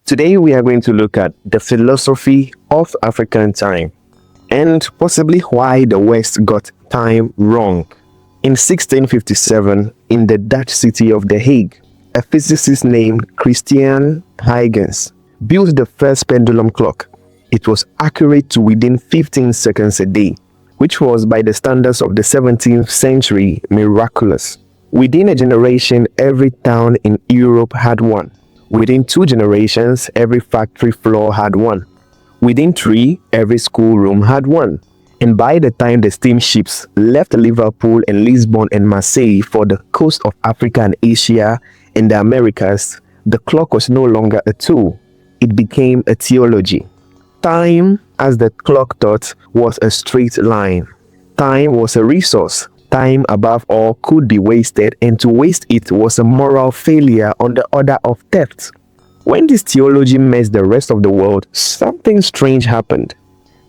Today we are going to look at the philosophy of African time and possibly why the West got time wrong. In 1657, in the Dutch city of The Hague, a physicist named Christian Huygens built the first pendulum clock. It was accurate to within 15 seconds a day, which was, by the standards of the 17th century, miraculous. Within a generation, every town in Europe had one. Within 2 generations, every factory floor had one. Within 3, every schoolroom had one. And by the time the steamships left Liverpool and Lisbon and Marseille for the coast of Africa and Asia and the Americas, the clock was no longer a tool. It became a theology. Time, as the clock taught, was a straight line. Time was a resource. Time, above all, could be wasted, and to waste it was a moral failure on the order of theft. When this theology met the rest of the world, something strange happened.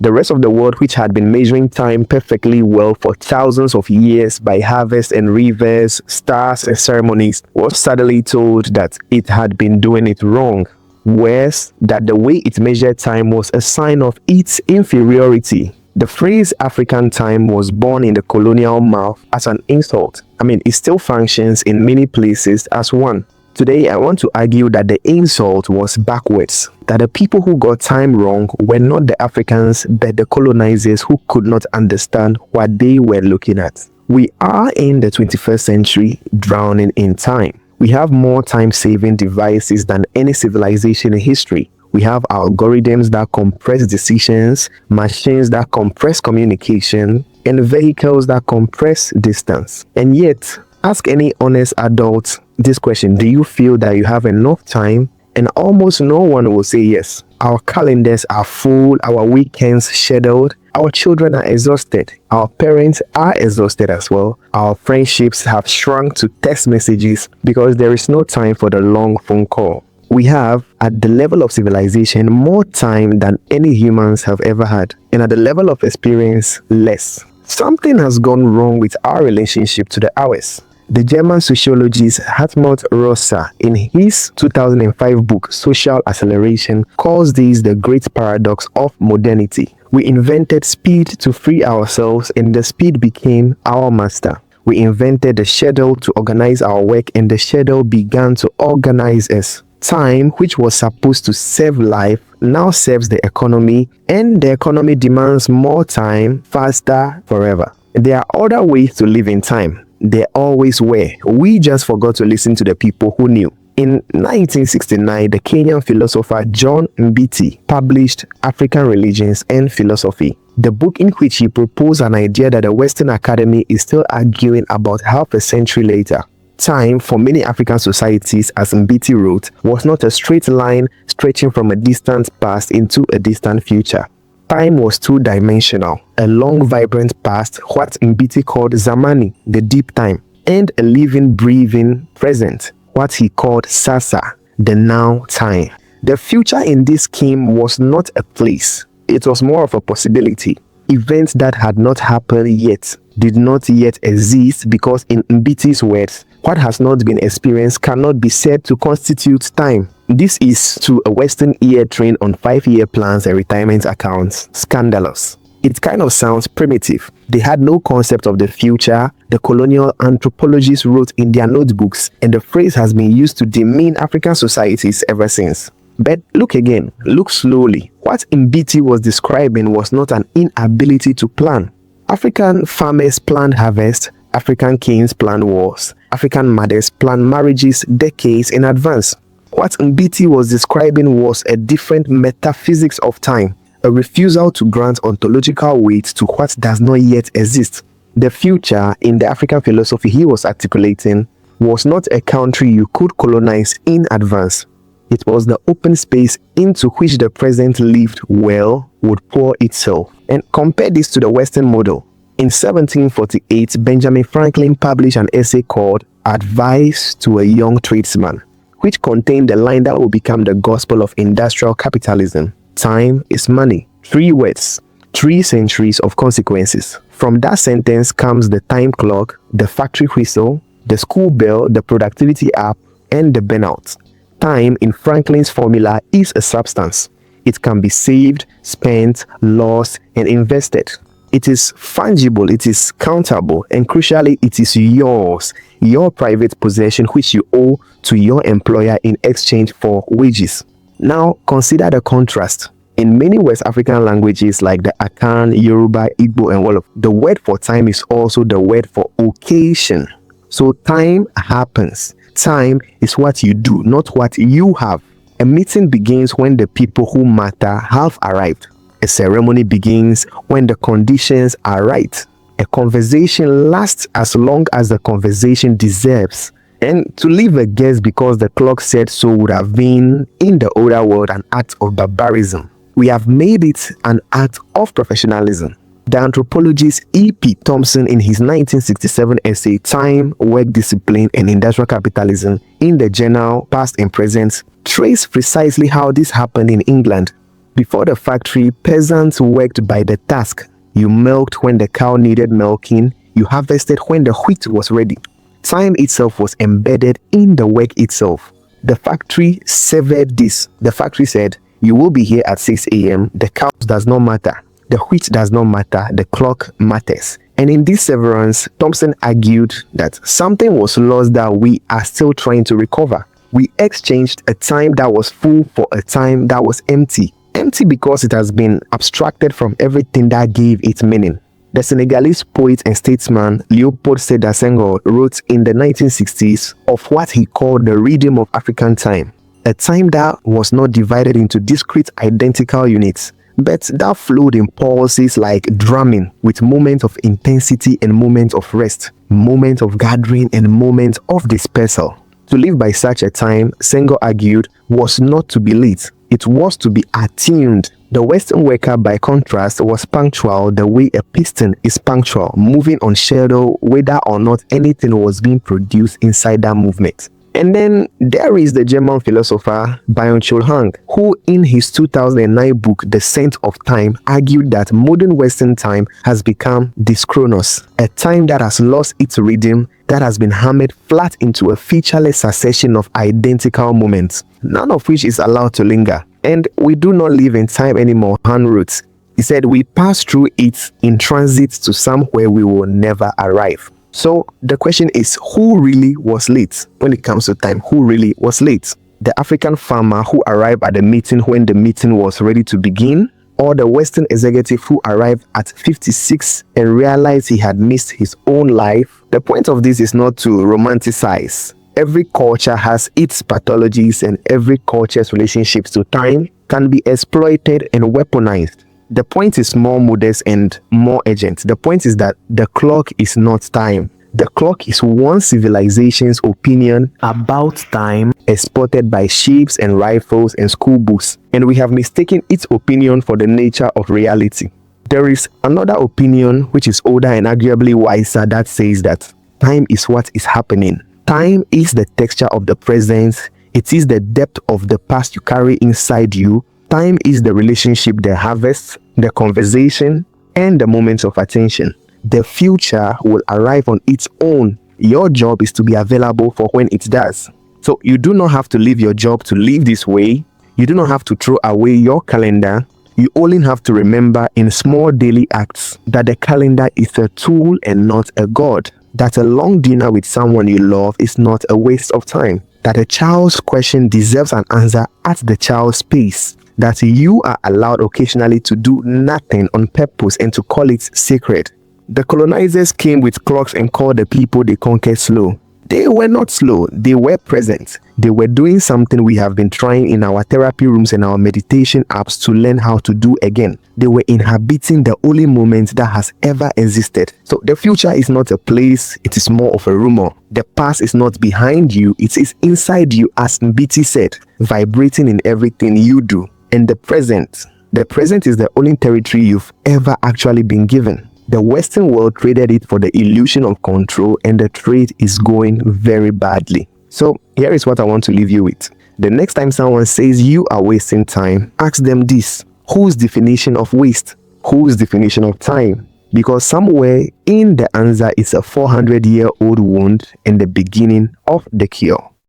The rest of the world, which had been measuring time perfectly well for thousands of years by harvests and rivers, stars and ceremonies, was suddenly told that it had been doing it wrong. Worse, that the way it measured time was a sign of its inferiority. The phrase African time was born in the colonial mouth as an insult. It still functions in many places as one. Today, I want to argue that the insult was backwards, that the people who got time wrong were not the Africans but the colonizers who could not understand what they were looking at. We are in the 21st century, drowning in time. We have more time-saving devices than any civilization in history. We have algorithms that compress decisions, machines that compress communication, and vehicles that compress distance. And yet, ask any honest adult this question: do you feel that you have enough time? And almost no one will say yes. Our calendars are full, our weekends scheduled, our children are exhausted, our parents are exhausted as well. Our friendships have shrunk to text messages because there is no time for the long phone call. We have, at the level of civilization, more time than any humans have ever had, and at the level of experience, less. Something has gone wrong with our relationship to the hours. The German sociologist Hartmut Rosa, in his 2005 book Social Acceleration, calls this the great paradox of modernity. We invented speed to free ourselves, and the speed became our master. We invented the schedule to organize our work, and the schedule began to organize us. Time, which was supposed to save life, now serves the economy, and the economy demands more time, faster, forever. There are other ways to live in time. There always were. We just forgot to listen to the people who knew. In 1969, the Kenyan philosopher John Mbiti published African Religions and Philosophy, the book in which he proposed an idea that the Western Academy is still arguing about half a century later. Time, for many African societies, as Mbiti wrote, was not a straight line stretching from a distant past into a distant future. Time was two-dimensional, a long, vibrant past, what Mbiti called Zamani, the deep time, and a living, breathing present, what he called Sasa, the now time. The future in this scheme was not a place, it was more of a possibility. Events that had not happened yet did not yet exist because, in Mbiti's words, what has not been experienced cannot be said to constitute time. This is, to a Western ear trained on 5-year plans and retirement accounts, scandalous. It kind of sounds primitive. They had no concept of the future, the colonial anthropologists wrote in their notebooks, and the phrase has been used to demean African societies ever since. But look again, look slowly. What Mbiti was describing was not an inability to plan. African farmers planned harvest, African kings planned wars, African mothers planned marriages decades in advance. What Mbiti was describing was a different metaphysics of time, a refusal to grant ontological weight to what does not yet exist. The future, in the African philosophy he was articulating, was not a country you could colonize in advance. It was the open space into which the present lived well would pour itself. And compare this to the Western model. In 1748, Benjamin Franklin published an essay called Advice to a Young Tradesman, which contained the line that will become the gospel of industrial capitalism. Time is money. 3 words, 3 centuries of consequences. From that sentence comes the time clock, the factory whistle, the school bell, the productivity app, and the burnout. Time in Franklin's formula is a substance. It can be saved, spent, lost, and invested. It is fungible, it is countable, and crucially, it is yours, your private possession which you owe to your employer in exchange for wages. Now, consider the contrast. In many West African languages like the Akan, Yoruba, Igbo, and Wolof, the word for time is also the word for occasion. So time happens. Time is what you do, not what you have. A meeting begins when the people who matter have arrived. A ceremony begins when the conditions are right. A conversation lasts as long as the conversation deserves. And to leave a guest because the clock said so would have been, in the older world, an act of barbarism. We have made it an act of professionalism. The anthropologist E.P. Thompson, in his 1967 essay Time, Work Discipline and Industrial Capitalism in the journal Past and Present, traced precisely how this happened in England. Before the factory, peasants worked by the task. You milked when the cow needed milking. You harvested when the wheat was ready. Time itself was embedded in the work itself. The factory severed this. The factory said, you will be here at 6 a.m. The cows does not matter. The wheat does not matter. The clock matters. And in this severance, Thompson argued that something was lost that we are still trying to recover. We exchanged a time that was full for a time that was empty. Empty because it has been abstracted from everything that gave it meaning. The Senegalese poet and statesman Léopold Sédar Senghor wrote in the 1960s of what he called the rhythm of African time, a time that was not divided into discrete identical units, but that flowed in pulses like drumming, with moments of intensity and moments of rest, moments of gathering and moments of dispersal. To live by such a time, Senghor argued, was not to be late, it was to be attuned. The Western worker, by contrast, was punctual the way a piston is punctual, moving on schedule whether or not anything was being produced inside that movement. And then there is the German philosopher Byung-Chul Han, who in his 2009 book The Scent of Time argued that modern Western time has become dyschronos, a time that has lost its rhythm, that has been hammered flat into a featureless succession of identical moments, none of which is allowed to linger. And we do not live in time anymore, Han wrote. He said, we pass through it in transit to somewhere we will never arrive. So the question is, who really was late when it comes to time? Who really was late? The African farmer who arrived at the meeting when the meeting was ready to begin, or the Western executive who arrived at 56 and realized he had missed his own life? The point of this is not to romanticize. Every culture has its pathologies, and every culture's relationships to time can be exploited and weaponized. The point is more modest and more urgent. The point is that the clock is not time. The clock is one civilization's opinion about time, exported by ships and rifles and school books, and we have mistaken its opinion for the nature of reality. There is another opinion which is older and arguably wiser that says that time is what is happening. Time is the texture of the present. It is the depth of the past you carry inside you. Time is the relationship, the harvest, the conversation, and the moments of attention. The future will arrive on its own. Your job is to be available for when it does. So you do not have to leave your job to live this way. You do not have to throw away your calendar. You only have to remember in small daily acts that the calendar is a tool and not a god. That a long dinner with someone you love is not a waste of time. That a child's question deserves an answer at the child's pace. That you are allowed occasionally to do nothing on purpose and to call it sacred. The colonizers came with clocks and called the people they conquered slow. They were not slow, they were present. They were doing something we have been trying in our therapy rooms and our meditation apps to learn how to do again. They were inhabiting the only moment that has ever existed. So the future is not a place, it is more of a rumor. The past is not behind you, it is inside you, as Mbiti said, vibrating in everything you do. And the present is the only territory you've ever actually been given. The Western world traded it for the illusion of control, and the trade is going very badly. So here is what I want to leave you with. The next time someone says you are wasting time, ask them this: whose definition of waste? Whose definition of time? Because somewhere in the answer is a 400-year-old wound and the beginning of the cure.